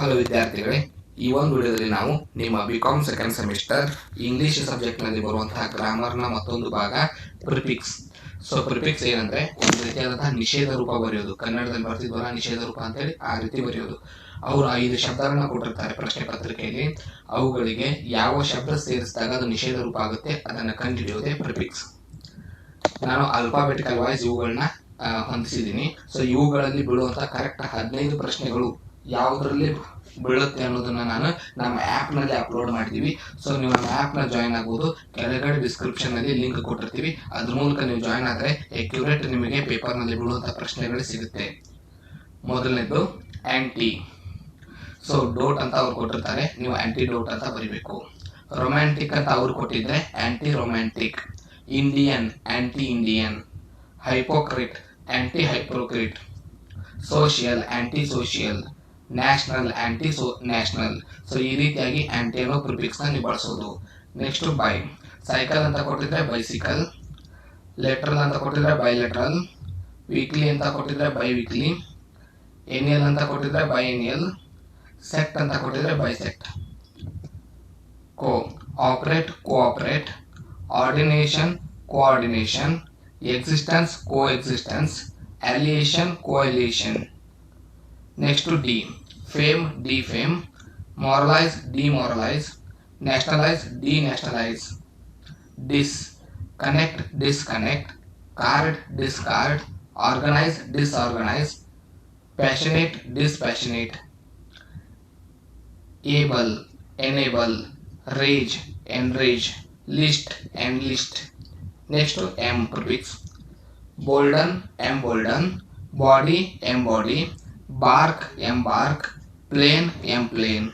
Hello ವಿದ್ಯಾರ್ಥಿಗಳೇ, ಈ ಒಂದು ವಿಡಿಯೋದಲ್ಲಿ ನಾವು ನಿಮ್ಮ ಬಿಕಾಮ್ ಸೆಕೆಂಡ್ ಸೆಮಿಸ್ಟರ್ ಇಂಗ್ಲಿಷ್ ಸಬ್ಜೆಕ್ಟ್ನಲ್ಲಿ ಬರುವಂತಹ ಗ್ರಾಮರ್ನ ಮತ್ತೊಂದು ಭಾಗ ಪ್ರಿಫಿಕ್ಸ್. ಸೊ ಪ್ರಿಫಿಕ್ಸ್ ಏನಂದ್ರೆ ಒಂದು ರೀತಿಯಾದಂತಹ ನಿಷೇಧ ರೂಪ ಬರೆಯೋದು. ಕನ್ನಡದಲ್ಲಿ ಬರ್ತಿದ್ವಲ್ಲ ನಿಷೇಧ ರೂಪ ಅಂತೇಳಿ ಆ ರೀತಿ ಬರೆಯೋದು. ಅವರು 5 ಶಬ್ದಗಳನ್ನ ಕೊಟ್ಟಿರ್ತಾರೆ ಪ್ರಶ್ನೆ ಪತ್ರಿಕೆಯಲ್ಲಿ. ಅವುಗಳಿಗೆ ಯಾವ ಶಬ್ದ ಸೇರಿಸಿದಾಗ ಅದು ನಿಷೇಧ ರೂಪ ಆಗುತ್ತೆ ಅದನ್ನು ಕಂಡುಹಿಡಿಯೋದೇ ಪ್ರಿಫಿಕ್ಸ್. ನಾನು ಅಲ್ಫಾಬೆಟಿಕಲ್ ವಾಯ್ಸ್ ಇವುಗಳನ್ನ ಹೊಂದಿಸಿದ್ದೀನಿ. ಸೊ ಇವುಗಳಲ್ಲಿ ಬೀಳುವಂತಹ ಕರೆಕ್ಟ್ 15 ಪ್ರಶ್ನೆಗಳು ಯಾವುದರಲ್ಲಿ ಬೀಳುತ್ತೆ ಅನ್ನೋದನ್ನ ನಾನು ನಮ್ಮ ಆ್ಯಪ್ ನಲ್ಲಿ ಅಪ್ಲೋಡ್ ಮಾಡಿದೀವಿ. ಸೊ ನೀವು ನಮ್ಮ ಆ್ಯಪ್ ನ ಜಾಯ್ನ್ ಆಗ್ಬೋದು. ಕೆಳಗಡೆ ಡಿಸ್ಕ್ರಿಪ್ಷನ್ ನಲ್ಲಿ ಲಿಂಕ್ ಕೊಟ್ಟಿರ್ತೀವಿ. ಅದ್ರ ಮೂಲಕ ನೀವು ಜಾಯ್ನ್ ಆದ್ರೆ ಅಕ್ಯುರೇಟ್ ನಿಮಗೆ ಪೇಪರ್ ನಲ್ಲಿ ಬೀಳುವಂತಹ ಪ್ರಶ್ನೆಗಳು ಸಿಗುತ್ತೆ. ಮೊದಲನೇದು ಆಂಟಿ. ಸೊ ಡೋಟ್ ಅಂತ ಅವ್ರು ಕೊಟ್ಟಿರ್ತಾರೆ, ನೀವು ಆಂಟಿ ಡೋಟ್ ಅಂತ ಬರಿಬೇಕು. ರೊಮ್ಯಾಂಟಿಕ್ ಅಂತ ಅವ್ರು ಕೊಟ್ಟಿದ್ರೆ anti romantic. Indian anti Indian. Hypocrite anti hypocrite. Social anti social. National anti national. So ಈ ರೀತಿಯಾಗಿ ಆಂಟಿ ಅನ್ನೋ ಪ್ರಿಫಿಕ್ಸ್ ನ ನೀವು ಬಳಸೋದು. Next by. ಸೈಕಲ್ ಅಂತ ಕೊಟ್ಟಿದ್ರೆ ಬೈಸಿಕಲ್. ಲೆಟ್ರಲ್ ಅಂತ ಕೊಟ್ಟಿದ್ರೆ ಬೈಲೆಟ್ರಲ್. ವೀಕ್ಲಿ ಅಂತ ಕೊಟ್ಟಿದ್ರೆ ಬೈ ವೀಕ್ಲಿ. ಎನಿಯಲ್ ಅಂತ ಕೊಟ್ಟಿದ್ರೆ ಬೈ ಎನಿಯಲ್. ಸೆಕ್ಟ್ ಅಂತ ಕೊಟ್ಟಿದ್ರೆ bisect. Co operate cooperate. Ordination coordination. Existence co existence. Alition coalition. Next de. Fame defame. Moralise demoralise. Nationalise denationalise. Dis connect disconnect. Card discard. Organise disorganise. Passionate dispassionate. Able enable. Rage enrage. List enlist. Next em prefix. Bolden embolden. Body embody. Bark embark. Plane enplane.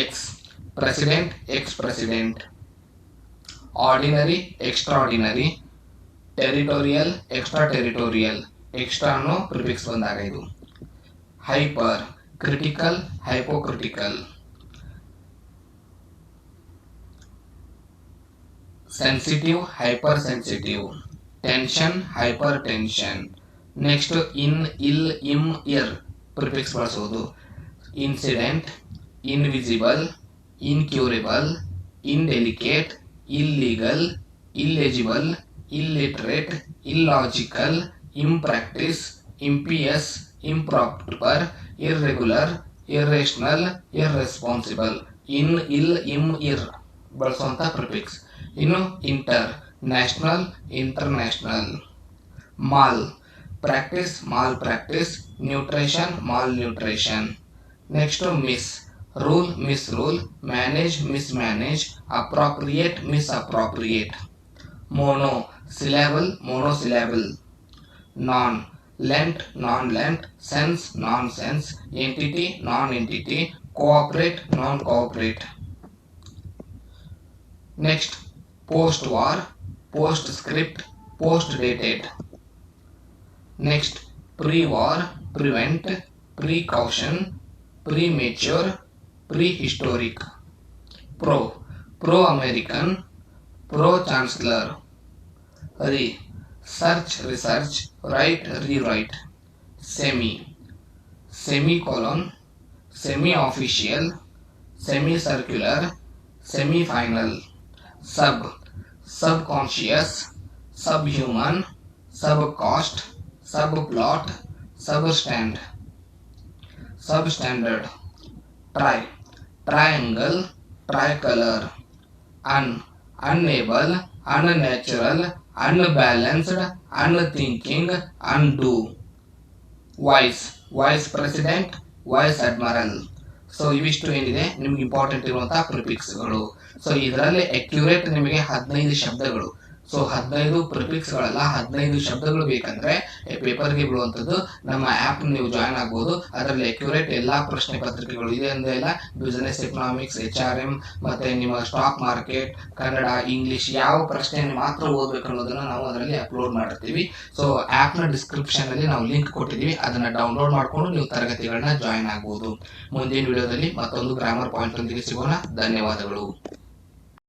Ex president ex president. Ordinary extraordinary. Territorial extra territorial. Extra ಅನ್ನೋ prefix ಬಂದಾಗ ಇದು. Hyper critical hypocritical. Sensitive hyper sensitive. Tension hyper tension. Next in il im ir prefix ಬಳಸೋದು. Incident invisible. Incurable. Indelicate. Illegal. Illegible. Illiterate. Illogical. Impractice. Impious. Improper. Irregular. Irrational. Irresponsible. In il im ir ಬಳಸುವಂತ prefix. ಇನ್ನು inter national international. Mal practice mal practice. Nutrition mal nutrition. Next mis rule mis rule. Manage mis manage. Appropriate mis appropriate. Mono syllable mono syllable. Non lent non lent. Sense non sense. Entity non entity. Cooperate non cooperate. Next post war post script. Post dated. Next pre war prevent. Precaution. Premature. Pre historic. Pro pro American. Pro chancellor. Re search research. Write rewrite. Semi semicolon. Semi official. Semi circular. Semi final. Sub subconscious. Sub human. Sub caste. Sub plot. Sub stand. Sub standard. Tri triangle. Tri colour. Unable. Unnatural. Unbalanced. Unthinking. Undo. Vice vice president. Vice admiral. So ಇವಿಷ್ಟು ಏನಿದೆ ನಿಮ್ಗೆ important ಇರುವಂತಹ ಪ್ರಿಫಿಕ್ಸ್ಗಳು. So ಇದರಲ್ಲಿ accurate ನಿಮಗೆ 15 ಶಬ್ದಗಳು. So 15 ಪ್ರಿಫಿಕ್ಸ್ಗಳಲ್ಲ, 15 ಶಬ್ದಗಳು ಬೇಕಂದ್ರೆ ಪೇಪರ್ಗೆ ಬೀಳುವಂಥದ್ದು ನಮ್ಮ ಆ್ಯಪ್ ನೀವು ಜಾಯ್ನ್ ಆಗ್ಬೋದು. ಅದರಲ್ಲಿ ಅಕ್ಯುರೇಟ್ ಎಲ್ಲಾ ಪ್ರಶ್ನೆ ಪತ್ರಿಕೆಗಳು ಇದೆ ಅಂದ್ರೆ ಎಲ್ಲ ಬಿಸಿನೆಸ್ ಎಕನಾಮಿಕ್ಸ್, HRM ಮತ್ತೆ ನಿಮ್ಮ ಸ್ಟಾಕ್ ಮಾರ್ಕೆಟ್, ಕನ್ನಡ, ಇಂಗ್ಲಿಷ್ ಯಾವ ಪ್ರಶ್ನೆಯನ್ನು ಮಾತ್ರ ಓದಬೇಕು ಅನ್ನೋದನ್ನ ನಾವು ಅದರಲ್ಲಿ ಅಪ್ಲೋಡ್ ಮಾಡಿರ್ತೀವಿ. ಸೊ ಆ್ಯಪ್ ನ ಡಿಸ್ಕ್ರಿಪ್ಷನ್ ಅಲ್ಲಿ ನಾವು ಲಿಂಕ್ ಕೊಟ್ಟಿದ್ದೀವಿ, ಅದನ್ನ ಡೌನ್ಲೋಡ್ ಮಾಡ್ಕೊಂಡು ನೀವು ತರಗತಿಗಳನ್ನ ಜಾಯ್ನ್ ಆಗ್ಬೋದು. ಮುಂದಿನ ವಿಡಿಯೋದಲ್ಲಿ ಮತ್ತೊಂದು ಗ್ರಾಮರ್ ಪಾಯಿಂಟ್ ಒಂದಿಗೆ ಸಿಗೋಣ. ಧನ್ಯವಾದಗಳು.